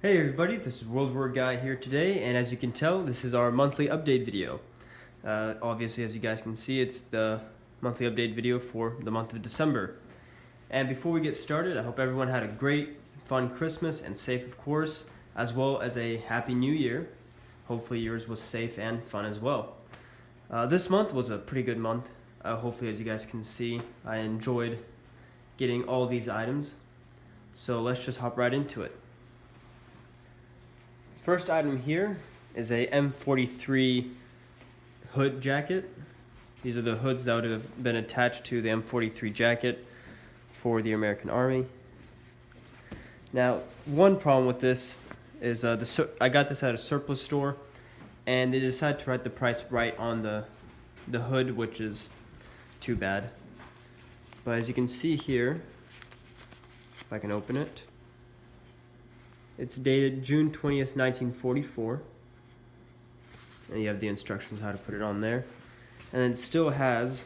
Hey everybody, this is World War Guy here today, and as you can tell, this is our monthly update video. Obviously, as you guys can see, it's the monthly update video for the month of December. And before we get started, I hope everyone had a great, fun Christmas and safe, of course, as well as a Happy New Year. Hopefully yours was safe and fun as well. This month was a pretty good month. Hopefully, as you guys can see, I enjoyed getting all these items. So let's just hop right into it. First item here is a M43 hood jacket. These are the hoods that would have been attached to the M43 jacket for the American Army. Now, one problem with this is I got this at a surplus store, and they decided to write the price right on the hood, which is too bad. But as you can see here, if I can open it, it's dated June 20th, 1944. And you have the instructions how to put it on there. And it still has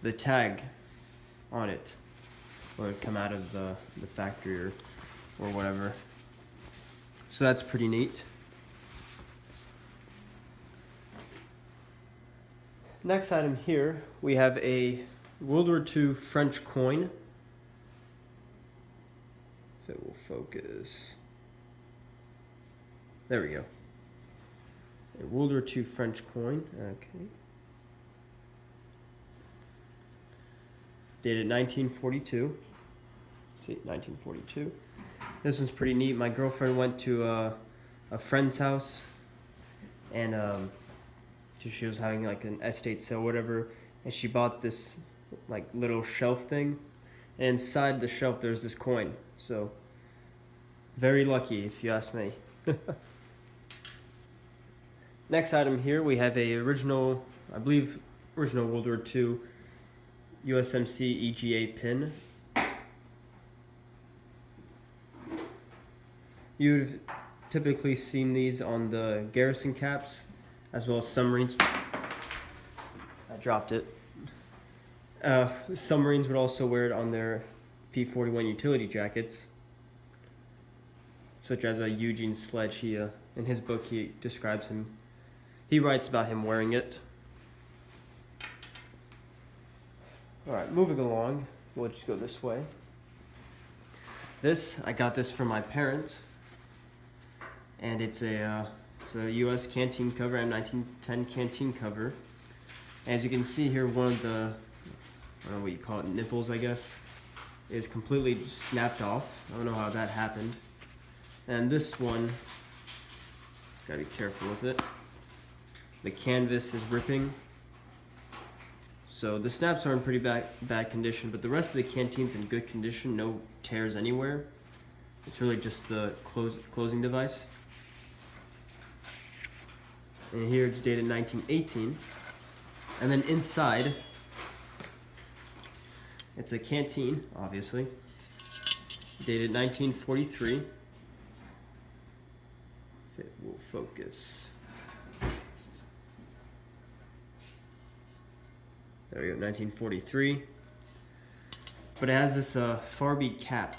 the tag on it, or it come out of the factory or whatever. So that's pretty neat. Next item here, we have a World War II French coin. If it will focus. There we go. A World War II French coin. Okay. Dated 1942. See, 1942. This one's pretty neat. My girlfriend went to a friend's house, and she was having like an estate sale or whatever, and she bought this like little shelf thing, and inside the shelf there's this coin. So very lucky, if you ask me. Next item here, we have a original World War II USMC EGA pin. You've typically seen these on the garrison caps, as well as submarines. I dropped it. Submarines would also wear it on their P-41 utility jackets, such as Eugene Sledge. In his book, he describes him. He writes about him wearing it. All right, moving along. We'll just go this way. I got this from my parents, and it's a U.S. canteen cover, M1910 canteen cover. As you can see here, one of the, I don't know what you call it, nipples, I guess, is completely snapped off. I don't know how that happened. And this one, gotta be careful with it. The canvas is ripping. So the snaps are in pretty bad condition, but the rest of the canteen's in good condition, no tears anywhere. It's really just the closing device. And here it's dated 1918. And then inside, it's a canteen, obviously, dated 1943. If it will focus. There we go, 1943. But it has this Farby cap.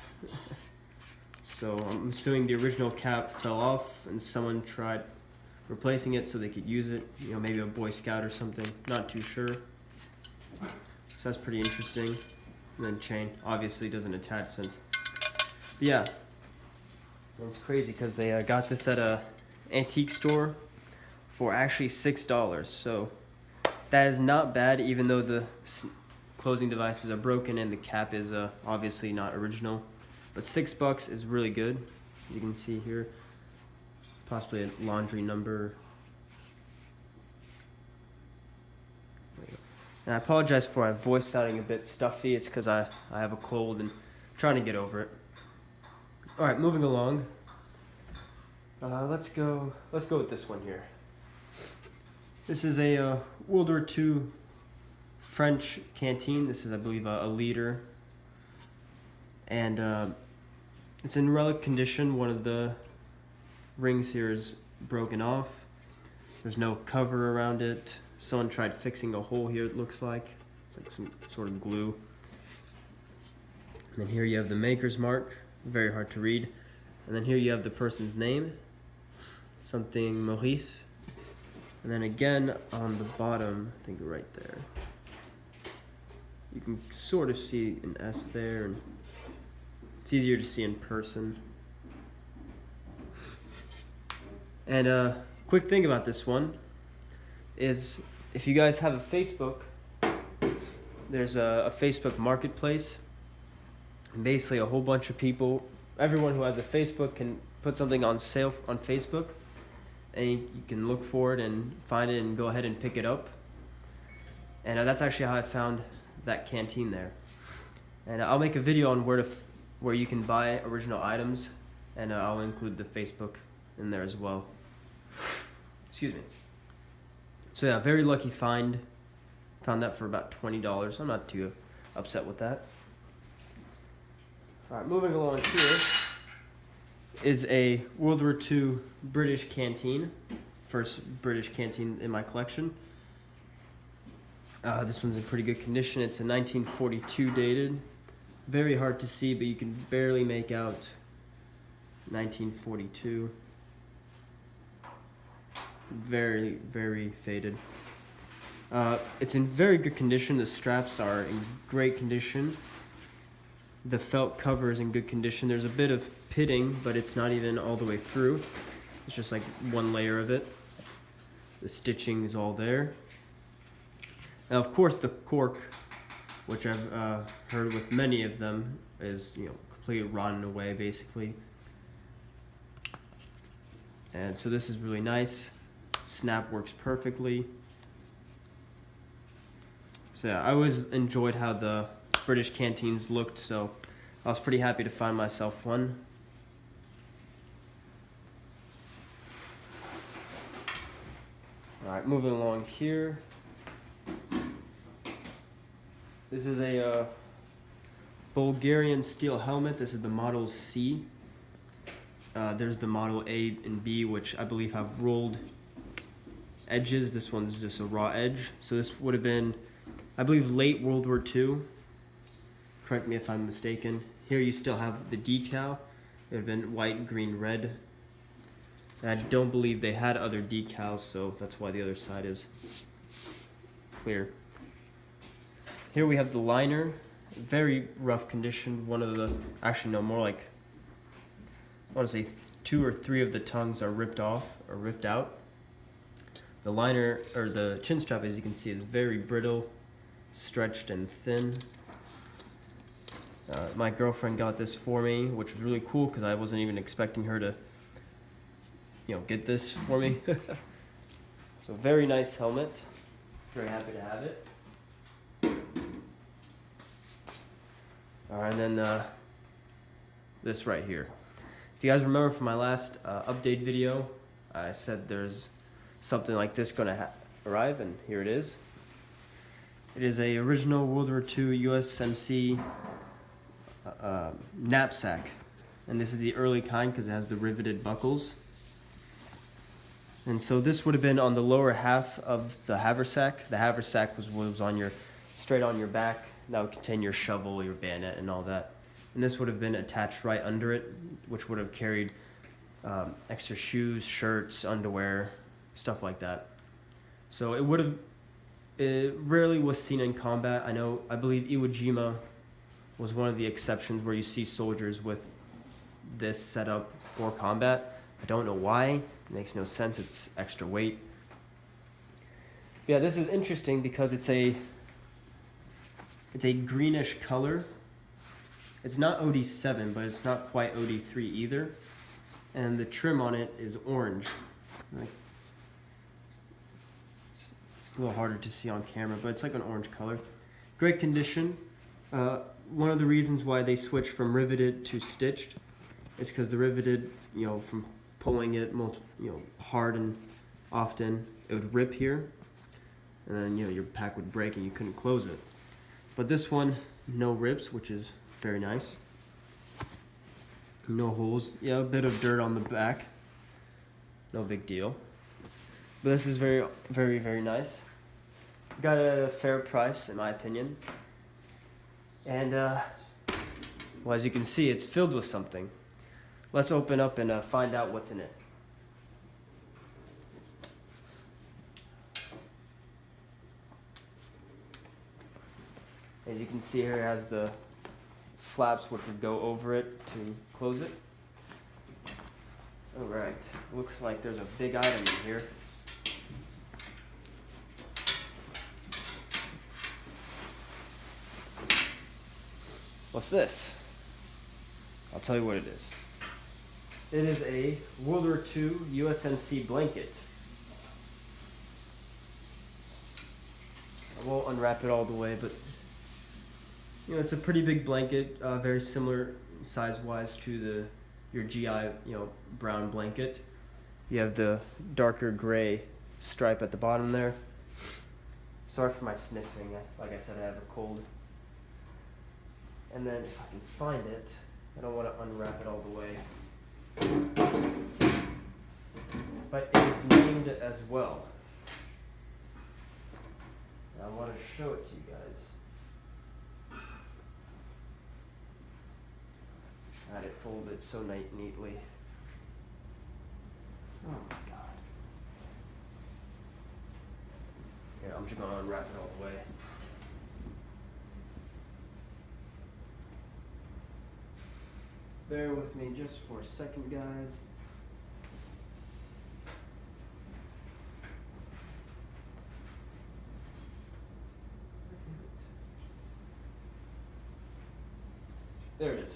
So I'm assuming the original cap fell off and someone tried replacing it so they could use it. You know, maybe a Boy Scout or something. Not too sure. So that's pretty interesting. And then chain obviously doesn't attach since. But yeah, it's crazy because they got this at a antique store for actually $6. So that is not bad, even though the closing devices are broken and the cap is obviously not original. But $6 is really good. You can see here, possibly a laundry number. And I apologize for my voice sounding a bit stuffy. It's because I have a cold and I'm trying to get over it. All right, moving along. Let's go with this one here. This is a World War II French canteen. This is, I believe, a liter. And it's in relic condition. One of the rings here is broken off. There's no cover around it. Someone tried fixing a hole here, it looks like. It's like some sort of glue. And then here you have the maker's mark. Very hard to read. And then here you have the person's name, something Maurice. And then again on the bottom, I think right there, you can sort of see an S there, and it's easier to see in person. And a quick thing about this one is if you guys have a Facebook, there's a Facebook marketplace. And basically a whole bunch of people, everyone who has a Facebook can put something on sale on Facebook, and you can look for it and find it and go ahead and pick it up. And that's actually how I found that canteen there. And I'll make a video on where you can buy original items, and I'll include the Facebook in there as well. Excuse me. So yeah, very lucky find. Found that for about $20. I'm not too upset with that. All right, moving along here is a World War II British canteen. First British canteen in my collection. This one's in pretty good condition. It's a 1942 dated. Very hard to see, but you can barely make out 1942. Very, very faded. It's in very good condition. The straps are in great condition. The felt cover is in good condition. There's a bit of pitting, but it's not even all the way through. It's just like one layer of it. The stitching is all there. Now, of course, the cork, which I've heard with many of them, is completely rotten away, basically. And so this is really nice. Snap works perfectly. So yeah, I always enjoyed how the British canteens looked, so I was pretty happy to find myself one. Alright, moving along here. This is a Bulgarian steel helmet. This is the Model C. There's the Model A and B, which I believe have rolled edges. This one's just a raw edge. So this would have been, I believe, late World War II. Correct me if I'm mistaken. Here you still have the decal. It would have been white, green, red. And I don't believe they had other decals, so that's why the other side is clear. Here we have the liner. Very rough condition. One of the, actually no, more like, I want to say 2 or 3 of the tongues are ripped off or ripped out. The liner, or the chin strap, as you can see, is very brittle, stretched and thin. My girlfriend got this for me, which was really cool because I wasn't even expecting her to, get this for me. So very nice helmet. Very happy to have it. Alright, and then this right here. If you guys remember from my last update video, I said there's something like this going to arrive, and here it is. It is a original World War II USMC knapsack, and this is the early kind because it has the riveted buckles. And so this would have been on the lower half of the haversack. The haversack was what was on straight on your back. That would contain your shovel, your bayonet, and all that. And this would have been attached right under it, which would have carried extra shoes, shirts, underwear, stuff like that. So it rarely was seen in combat. I believe Iwo Jima was one of the exceptions where you see soldiers with this setup for combat. I don't know why. It makes no sense. It's extra weight. Yeah, this is interesting because it's a greenish color. It's not OD7, but it's not quite OD3 either. And the trim on it is orange. It's a little harder to see on camera, but it's like an orange color. Great condition. One of the reasons why they switched from riveted to stitched is because the riveted, from pulling it hard and often, it would rip here, and then your pack would break and you couldn't close it. But this one, no rips, which is very nice. No holes. Yeah, a bit of dirt on the back. No big deal. But this is very, very, very nice. Got it at a fair price, in my opinion. And, well, as you can see, it's filled with something. let's open up and find out what's in it. As you can see here, it has the flaps which would go over it to close it. Alright, looks like there's a big item in here. What's this? I'll tell you what it is. It is a World War II USMC blanket. I won't unwrap it all the way, but you know, it's a pretty big blanket, very similar size-wise to your GI, brown blanket. You have the darker gray stripe at the bottom there. Sorry for my sniffing. Like I said, I have a cold. And then if I can find it, I don't want to unwrap it all the way. But it is named as well. And I want to show it to you guys. I had it folded so neatly. Oh my god. Here, I'm just going to unwrap it all the way. Bear with me just for a second, guys. Where is it? There it is.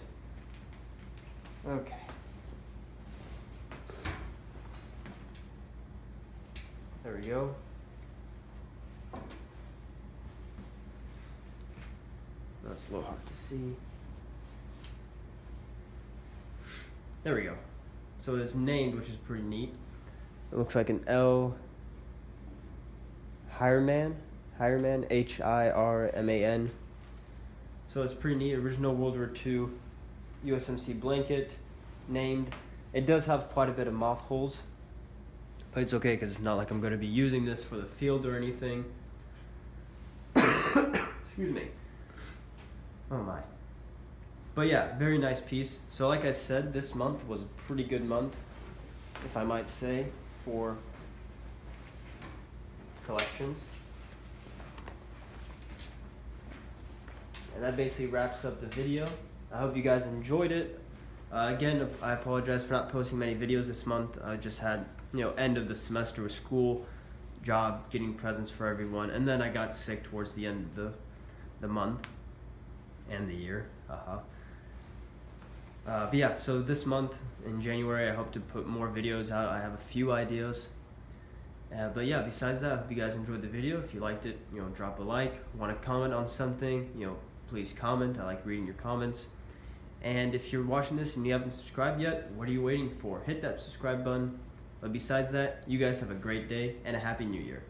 Okay. There we go. That's a little hard to see. There we go. So it's named, which is pretty neat. It looks like an L. Hirman, Hirman. So it's pretty neat. Original World War II USMC blanket, named. It does have quite a bit of moth holes, but it's okay because it's not like I'm going to be using this for the field or anything. Excuse me. Oh my. But yeah, very nice piece. So like I said, this month was a pretty good month, if I might say, for collections. And that basically wraps up the video. I hope you guys enjoyed it. Again, I apologize for not posting many videos this month. I just had, end of the semester with school, job, getting presents for everyone, and then I got sick towards the end of the month and the year. But yeah, so this month in January, I hope to put more videos out. I have a few ideas. But yeah, besides that, I hope you guys enjoyed the video. If you liked it, drop a like. Want to comment on something, please comment. I like reading your comments. And if you're watching this and you haven't subscribed yet, what are you waiting for? Hit that subscribe button. But besides that, you guys have a great day and a happy new year.